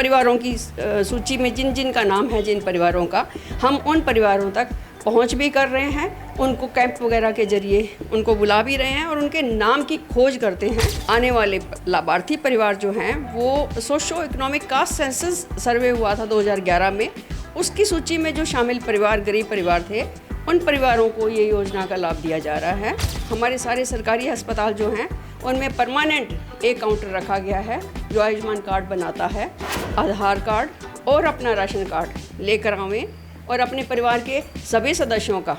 परिवारों की सूची में जिन जिन का नाम है, जिन परिवारों का, हम उन परिवारों तक पहुंच भी कर रहे हैं, उनको कैंप वगैरह के जरिए उनको बुला भी रहे हैं और उनके नाम की खोज करते हैं। आने वाले लाभार्थी परिवार जो हैं वो सोशो इकोनॉमिक कास्ट सेंसस सर्वे हुआ था 2011 में, उसकी सूची में जो शामिल परिवार गरीब परिवार थे, उन परिवारों को ये योजना का लाभ दिया जा रहा है। हमारे सारे सरकारी अस्पताल जो हैं उनमें परमानेंट एक काउंटर रखा गया है जो आयुष्मान कार्ड बनाता है। आधार कार्ड और अपना राशन कार्ड लेकर आवें और अपने परिवार के सभी सदस्यों का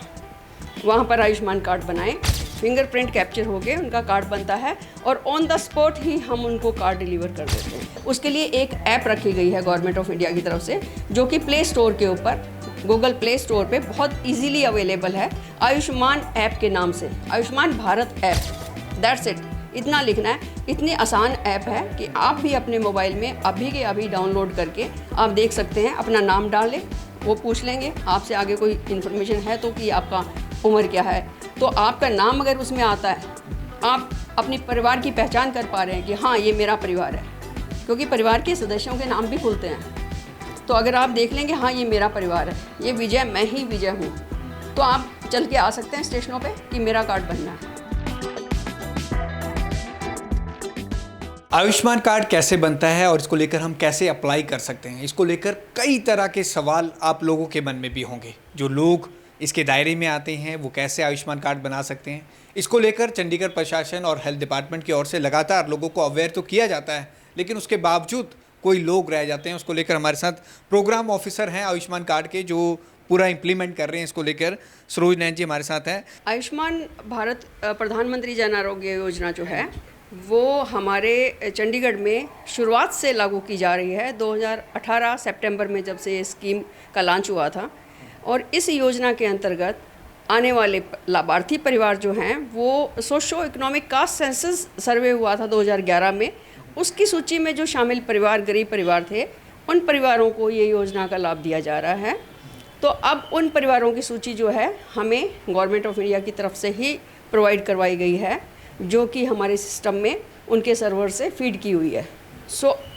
वहाँ पर आयुष्मान कार्ड बनाएं। फिंगरप्रिंट कैप्चर हो गए, उनका कार्ड बनता है और ऑन द स्पॉट ही हम उनको कार्ड डिलीवर कर देते हैं। उसके लिए एक ऐप रखी गई है गवर्नमेंट ऑफ इंडिया की तरफ से, जो कि प्ले स्टोर के ऊपर, गूगल प्ले स्टोर पे बहुत इजीली अवेलेबल है, आयुष्मान ऐप के नाम से, Ayushman Bharat app. That's it, इतना लिखना है। इतनी आसान ऐप है कि आप भी अपने मोबाइल में अभी के अभी डाउनलोड करके आप देख सकते हैं। अपना नाम डाल लें, वो पूछ लेंगे आपसे आगे कोई इन्फॉर्मेशन है तो कि आपका उम्र क्या है, तो आपका नाम अगर उसमें आता है, आप अपने परिवार की पहचान कर पा रहे हैं कि हाँ ये मेरा परिवार है, क्योंकि परिवार के सदस्यों के नाम भी खुलते हैं। तो अगर आप देख लेंगे हाँ ये मेरा परिवार है, ये विजय, मैं ही विजय हूँ, तो आप चल के आ सकते हैं स्टेशनों पे कि मेरा कार्ड बनना है। आयुष्मान कार्ड कैसे बनता है और इसको लेकर हम कैसे अप्लाई कर सकते हैं, इसको लेकर कई तरह के सवाल आप लोगों के मन में भी होंगे। जो लोग इसके दायरे में आते हैं वो कैसे आयुष्मान कार्ड बना सकते हैं, इसको लेकर चंडीगढ़ प्रशासन और हेल्थ डिपार्टमेंट की ओर से लगातार लोगों को अवेयर तो किया जाता है, लेकिन उसके बावजूद कोई लोग रह जाते हैं। उसको लेकर हमारे साथ प्रोग्राम ऑफिसर हैं आयुष्मान कार्ड के, जो पूरा इम्प्लीमेंट कर रहे हैं। इसको लेकर सरोज नैन जी हमारे साथ हैं। आयुष्मान भारत प्रधानमंत्री जन आरोग्य योजना जो है वो हमारे चंडीगढ़ में शुरुआत से लागू की जा रही है। 2018 सितंबर में जब से ये स्कीम का लॉन्च हुआ था, और इस योजना के अंतर्गत आने वाले लाभार्थी परिवार जो हैं वो सोशो इकोनॉमिक कास्ट सेंसस सर्वे हुआ था 2011 में, उसकी सूची में जो शामिल परिवार गरीब परिवार थे, उन परिवारों को ये योजना का लाभ दिया जा रहा है। तो अब उन परिवारों की सूची जो है हमें गवर्नमेंट ऑफ इंडिया की तरफ से ही प्रोवाइड करवाई गई है, जो कि हमारे सिस्टम में उनके सर्वर से फीड की हुई है।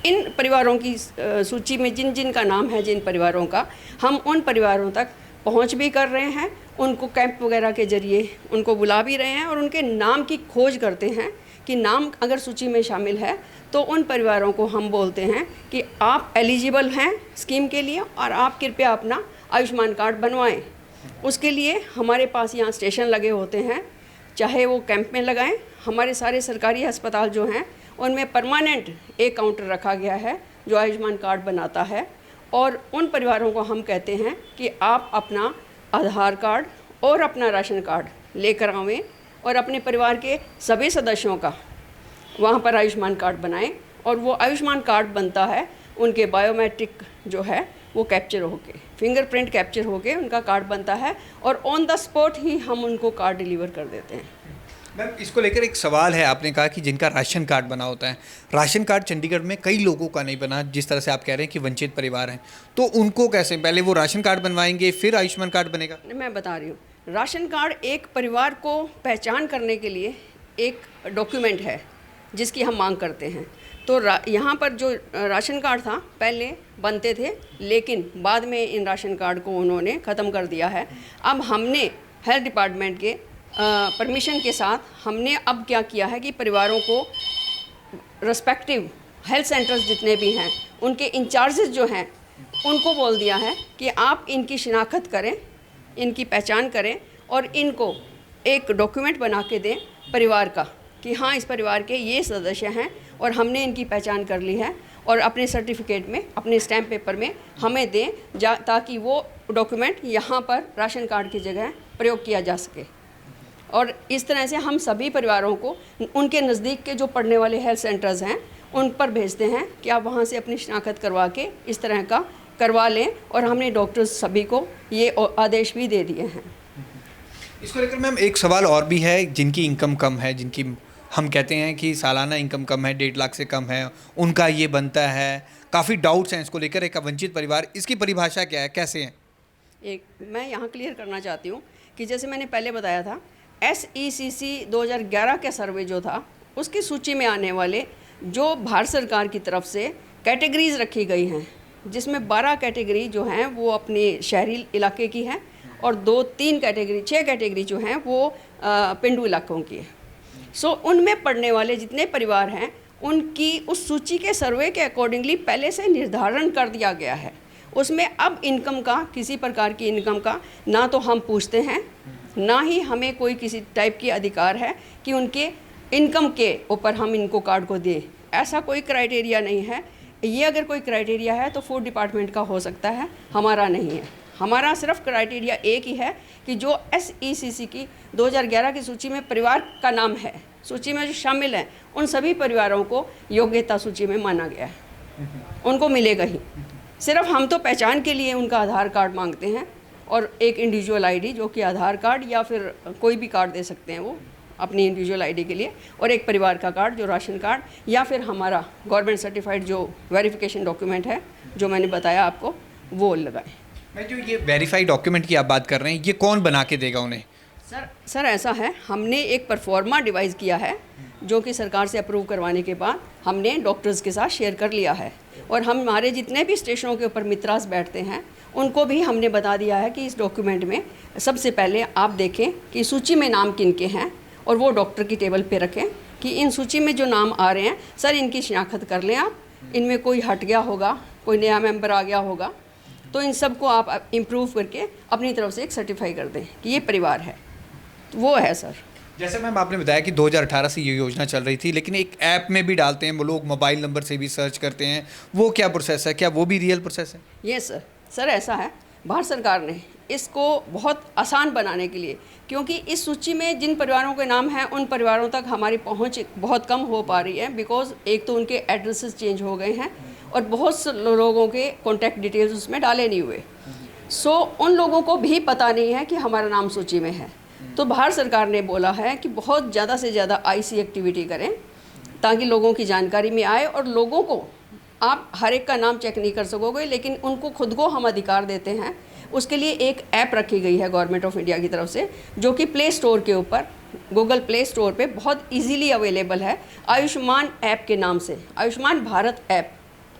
इन परिवारों की सूची में जिन जिन का नाम है, जिन परिवारों का, हम उन परिवारों तक पहुंच भी कर रहे हैं, उनको कैंप वगैरह के जरिए उनको बुला भी रहे हैं और उनके नाम की खोज करते हैं कि नाम अगर सूची में शामिल है तो उन परिवारों को हम बोलते हैं कि आप एलिजिबल हैं स्कीम के लिए और आप कृपया अपना आयुष्मान कार्ड बनवाएं। उसके लिए हमारे पास यहाँ स्टेशन लगे होते हैं, चाहे वो कैंप में लगाएं। हमारे सारे सरकारी अस्पताल जो हैं उनमें परमानेंट एक काउंटर रखा गया है जो आयुष्मान कार्ड बनाता है, और उन परिवारों को हम कहते हैं कि आप अपना आधार कार्ड और अपना राशन कार्ड लेकर आवें और अपने परिवार के सभी सदस्यों का वहाँ पर आयुष्मान कार्ड बनाएं, और वो आयुष्मान कार्ड बनता है उनके बायोमेट्रिक जो है वो कैप्चर होके, फिंगरप्रिंट कैप्चर होके उनका कार्ड बनता है और ऑन द स्पॉट ही हम उनको कार्ड डिलीवर कर देते हैं। मैम, इसको लेकर एक सवाल है। आपने कहा कि जिनका राशन कार्ड बना होता है, राशन कार्ड चंडीगढ़ में कई लोगों का नहीं बना, जिस तरह से आप कह रहे हैं कि वंचित परिवार हैं, तो उनको कैसे, पहले वो राशन कार्ड बनवाएंगे फिर आयुष्मान कार्ड बनेगा? मैं बता रही हूँ, राशन कार्ड एक परिवार को पहचान करने के लिए एक डॉक्यूमेंट है जिसकी हम मांग करते हैं। तो यहाँ पर जो राशन कार्ड था पहले बनते थे, लेकिन बाद में इन राशन कार्ड को उन्होंने ख़त्म कर दिया है। अब हमने हेल्थ डिपार्टमेंट के परमिशन के साथ हमने अब क्या किया है कि परिवारों को रेस्पेक्टिव हेल्थ सेंटर्स जितने भी हैं उनके इंचार्जेस जो हैं उनको बोल दिया है कि आप इनकी शिनाख्त करें, इनकी पहचान करें और इनको एक डॉक्यूमेंट बना के दें परिवार का कि हाँ इस परिवार के ये सदस्य हैं और हमने इनकी पहचान कर ली है, और अपने सर्टिफिकेट में, अपने स्टैम्प पेपर में हमें दें ताकि वो डॉक्यूमेंट यहाँ पर राशन कार्ड की जगह प्रयोग किया जा सके। और इस तरह से हम सभी परिवारों को उनके नज़दीक के जो पढ़ने वाले हेल्थ सेंटर्स हैं उन पर भेजते हैं कि आप वहाँ से अपनी शिनाख्त करवा के इस तरह का करवा लें, और हमने डॉक्टर्स सभी को ये आदेश भी दे दिए हैं। इसको लेकर मैम एक सवाल और भी है, जिनकी इनकम कम है, जिनकी हम कहते हैं कि सालाना इनकम कम है, 1.5 लाख से कम है, उनका ये बनता है, काफ़ी डाउट्स हैं इसको लेकर। एक वंचित परिवार, इसकी परिभाषा क्या है, कैसे है? मैं यहाँ क्लियर करना चाहती हूँ कि जैसे मैंने पहले बताया था, SECC 2011 का सर्वे जो था उसकी सूची में आने वाले जो भारत सरकार की तरफ से कैटेगरीज रखी गई हैं, जिसमें 12 कैटेगरी जो हैं वो अपने शहरी इलाके की हैं और 6 कैटेगरी जो हैं वो पेंडू इलाकों की है। सो उनमें पढ़ने वाले जितने परिवार हैं उनकी उस सूची के सर्वे के अकॉर्डिंगली पहले से निर्धारण कर दिया गया है। उसमें अब इनकम का, किसी प्रकार की इनकम का ना तो हम पूछते हैं, ना ही हमें कोई किसी टाइप की अधिकार है कि उनके इनकम के ऊपर हम इनको कार्ड को दें। ऐसा कोई क्राइटेरिया नहीं है। ये अगर कोई क्राइटेरिया है तो फूड डिपार्टमेंट का हो सकता है, हमारा नहीं है। हमारा सिर्फ क्राइटेरिया एक ही है कि जो SECC की 2011 की सूची में परिवार का नाम है, सूची में जो शामिल हैं, उन सभी परिवारों को योग्यता सूची में माना गया है, उनको मिलेगा ही। सिर्फ हम तो पहचान के लिए उनका आधार कार्ड मांगते हैं और एक इंडिविजुअल ID, जो कि आधार कार्ड या फिर कोई भी कार्ड दे सकते हैं वो अपनी इंडिविजुअल ID के लिए, और एक परिवार का कार्ड जो राशन कार्ड या फिर हमारा गवर्नमेंट सर्टिफाइड जो वेरिफिकेशन डॉक्यूमेंट है जो मैंने बताया आपको, वो लगाएं। मैं जो ये वेरीफाइड डॉक्यूमेंट की आप बात कर रहे हैं, ये कौन बना के देगा उन्हें? सर ऐसा है, हमने एक परफॉर्मा डिवाइस किया है जो कि सरकार से अप्रूव करवाने के बाद हमने डॉक्टर्स के साथ शेयर कर लिया है, और हमारे जितने भी स्टेशनों के ऊपर मित्रास बैठते हैं उनको भी हमने बता दिया है कि इस डॉक्यूमेंट में सबसे पहले आप देखें कि सूची में नाम किन के हैं और वो डॉक्टर की टेबल पे रखें कि इन सूची में जो नाम आ रहे हैं सर इनकी शिनाख्त कर लें आप, इनमें कोई हट गया होगा, कोई नया मेंबर आ गया होगा, तो इन सब को आप इम्प्रूव करके अपनी तरफ से एक सर्टिफाई कर दें कि ये परिवार है। तो वो है सर। जैसे मैम आपने बताया कि 2018 से ये योजना चल रही थी, लेकिन एक ऐप में भी डालते हैं वो लोग, मोबाइल नंबर से भी सर्च करते हैं, वो क्या प्रोसेस है? क्या वो भी रियल प्रोसेस है? ये सर ऐसा है, भारत सरकार ने इसको बहुत आसान बनाने के लिए, क्योंकि इस सूची में जिन परिवारों के नाम हैं उन परिवारों तक हमारी पहुंच बहुत कम हो पा रही है, बिकॉज एक तो उनके एड्रेसेस चेंज हो गए हैं और बहुत से लोगों के कॉन्टैक्ट डिटेल्स उसमें डाले नहीं हुए। सो उन लोगों को भी पता नहीं है कि हमारा नाम सूची में है। तो भारत सरकार ने बोला है कि बहुत ज़्यादा से ज़्यादा IC एक्टिविटी करें ताकि लोगों की जानकारी में आए, और लोगों को आप हर एक का नाम चेक नहीं कर सकोगे, लेकिन उनको खुद को हम अधिकार देते हैं। उसके लिए एक ऐप रखी गई है गवर्नमेंट ऑफ इंडिया की तरफ से, जो कि प्ले स्टोर के ऊपर, गूगल प्ले स्टोर पे बहुत इजीली अवेलेबल है, आयुष्मान ऐप के नाम से, Ayushman Bharat app,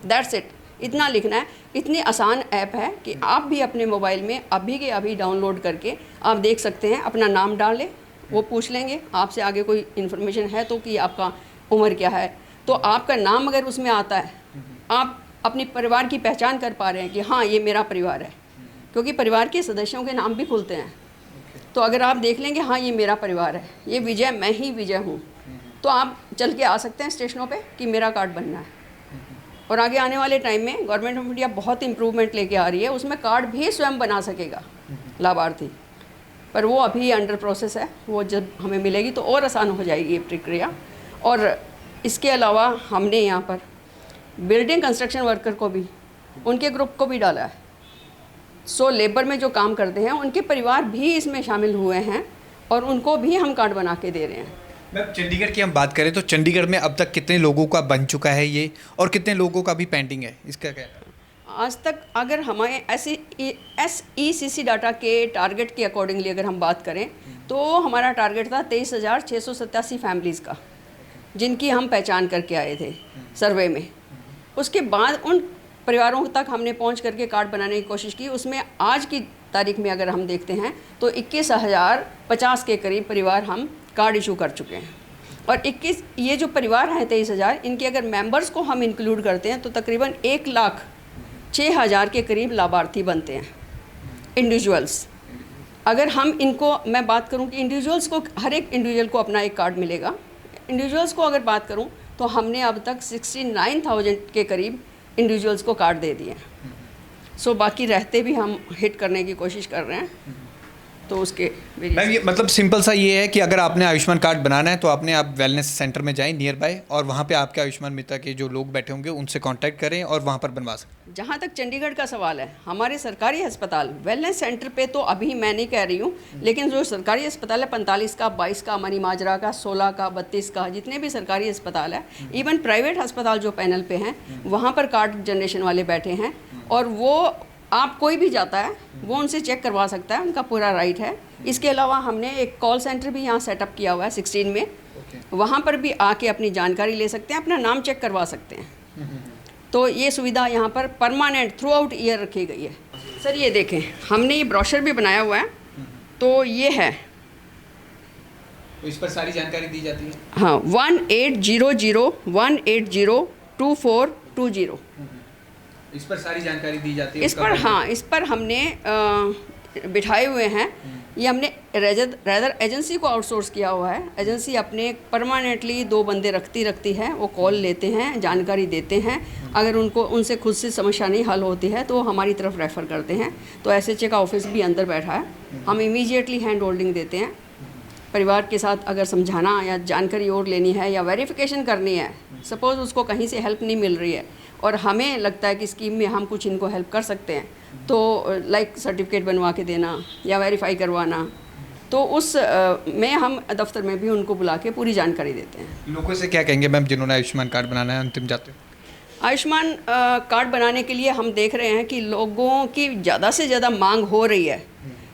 that's it. इतना लिखना है, इतनी आसान ऐप है कि आप भी अपने मोबाइल में अभी के अभी डाउनलोड करके आप देख सकते हैं। अपना नाम डालें, वो पूछ लेंगे आपसे आगे कोई इन्फॉर्मेशन है तो कि आपका उम्र क्या है, तो आपका नाम अगर उसमें आता है, आप अपनी परिवार की पहचान कर पा रहे हैं कि हाँ ये मेरा परिवार है, क्योंकि परिवार के सदस्यों के नाम भी खुलते हैं। तो अगर आप देख लेंगे हाँ ये मेरा परिवार है, ये विजय, मैं ही विजय हूँ, तो आप चल के आ सकते हैं स्टेशनों पे कि मेरा कार्ड बनना है। और आगे आने वाले टाइम में गवर्नमेंट ऑफ इंडिया बहुत इम्प्रूवमेंट लेके आ रही है, उसमें कार्ड भी स्वयं बना सकेगा लाभार्थी, पर वो अभी अंडर प्रोसेस है, वो जब हमें मिलेगी तो और आसान हो जाएगी ये प्रक्रिया। और इसके अलावा हमने यहाँ पर बिल्डिंग कंस्ट्रक्शन वर्कर को भी, उनके ग्रुप को भी डाला है। सो लेबर में जो काम करते हैं उनके परिवार भी इसमें शामिल हुए हैं और उनको भी हम कार्ड बना के दे रहे हैं। मैम चंडीगढ़ की हम बात करें तो चंडीगढ़ में अब तक कितने लोगों का बन चुका है ये, और कितने लोगों का भी पेंडिंग है, इसका क्या? आज तक अगर हमारे SECC डाटा के टारगेट के अकॉर्डिंगली अगर हम बात करें तो हमारा टारगेट था 23,687 फैमिलीज़ का, जिनकी हम पहचान करके आए थे सर्वे में। उसके बाद उन परिवारों तक हमने पहुंच करके कार्ड बनाने की कोशिश की। उसमें आज की तारीख में अगर हम देखते हैं तो 21,050 के करीब परिवार हम कार्ड इशू कर चुके हैं। और 21 ये जो परिवार हैं 23,000, इनके अगर मेंबर्स को हम इंक्लूड करते हैं तो तकरीबन 1,06,000 के करीब लाभार्थी बनते हैं, इंडिविजुअल्स। अगर हम इनको, मैं बात करूं कि इंडिविजुअल्स को, हर एक इंडिविजुअल को अपना एक कार्ड मिलेगा। इंडिविजुअल्स को अगर बात करूं तो हमने अब तक 69,000 के करीब इंडिविजुअल्स को कार्ड दे दिए हैं। सो बाकी रहते भी हम हिट करने की कोशिश कर रहे हैं। तो उसके मैम ये मतलब सिंपल सा ये है कि अगर आपने आयुष्मान कार्ड बनाना है तो आप वेलनेस सेंटर में जाएं नियर बाय, और वहाँ पे आपके आयुष्मान मित्र के जो लोग बैठे होंगे उनसे कांटेक्ट करें और वहाँ पर बनवा सकते हैं। जहाँ तक चंडीगढ़ का सवाल है, हमारे सरकारी अस्पताल वेलनेस सेंटर पे तो अभी मैं नहीं कह रही हूँ, लेकिन जो सरकारी अस्पताल है 45 का, 22 का, मनी माजरा का, 16 का, 32 का, जितने भी सरकारी अस्पताल है, इवन प्राइवेट अस्पताल जो पैनल पे हैं वहाँ पर कार्ड जनरेशन वाले बैठे हैं। और वो आप कोई भी जाता है वो उनसे चेक करवा सकता है, उनका पूरा राइट है। इसके अलावा हमने एक कॉल सेंटर भी यहाँ सेटअप किया हुआ है 16 में, वहाँ पर भी आके अपनी जानकारी ले सकते हैं, अपना नाम चेक करवा सकते हैं। तो ये सुविधा यहाँ पर परमानेंट थ्रू आउट ईयर रखी गई है। सर ये देखें, हमने ये ब्रोशर भी बनाया हुआ है, तो ये है, तो इस पर सारी जानकारी दी जाती है। हाँ, 1800 इस पर सारी जानकारी दी जाती है। इस पर, हाँ, इस पर हमने बिठाए हुए हैं। ये हमने रेदर एजेंसी को आउटसोर्स किया हुआ है। एजेंसी अपने परमानेंटली 2 बंदे रखती है, वो कॉल लेते हैं, जानकारी देते हैं। अगर उनसे खुद से समस्या नहीं हल होती है तो हमारी तरफ रेफ़र करते हैं। तो SHA का ऑफिस भी अंदर बैठा है, हम इमीडिएटली हैंड होल्डिंग देते हैं। परिवार के साथ अगर समझाना या जानकारी और लेनी है या वेरिफिकेशन करनी है, सपोज़ उसको कहीं से हेल्प नहीं मिल रही है और हमें लगता है कि स्कीम में हम कुछ इनको हेल्प कर सकते हैं, तो लाइक सर्टिफिकेट बनवा के देना या वेरीफाई करवाना, तो उस में हम दफ्तर में भी उनको बुला के पूरी जानकारी देते हैं। लोगों से क्या कहेंगे मैम जिन्होंने आयुष्मान कार्ड बनाना है अंतिम जाते? आयुष्मान कार्ड बनाने के लिए हम देख रहे हैं कि लोगों की ज़्यादा से ज़्यादा मांग हो रही है,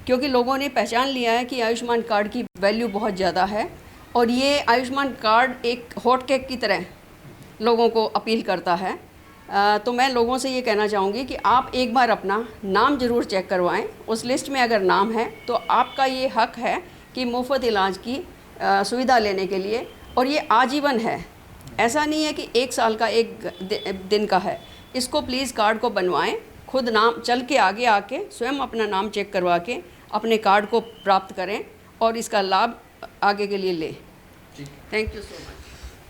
क्योंकि लोगों ने पहचान लिया है कि आयुष्मान कार्ड की वैल्यू बहुत ज़्यादा है और ये आयुष्मान कार्ड एक हॉट केक की तरह लोगों को अपील करता है। तो मैं लोगों से ये कहना चाहूँगी कि आप एक बार अपना नाम ज़रूर चेक करवाएं। उस लिस्ट में अगर नाम है तो आपका ये हक है कि मुफ्त इलाज की सुविधा लेने के लिए, और ये आजीवन है, ऐसा नहीं है कि 1 साल का 1 दिन का है। इसको प्लीज़ कार्ड को बनवाएं, खुद नाम चल के आगे आके स्वयं अपना नाम चेक करवा के अपने कार्ड को प्राप्त करें और इसका लाभ आगे के लिए लें। Thank you so much.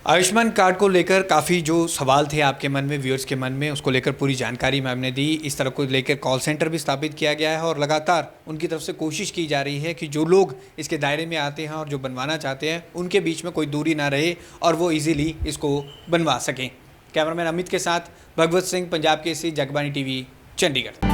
Ayushman card को लेकर काफ़ी जो सवाल थे आपके मन में, व्यूअर्स के मन में, उसको लेकर पूरी जानकारी मैम ने दी। इस तरह को लेकर कॉल सेंटर भी स्थापित किया गया है और लगातार उनकी तरफ से कोशिश की जा रही है कि जो लोग इसके दायरे में आते हैं और जो बनवाना चाहते हैं उनके बीच में कोई दूरी ना रहे और वो ईजिली इसको बनवा सकें। कैमरामैन अमित के साथ भगवत सिंह, पंजाब केसरी, जगबानी TV, चंडीगढ़।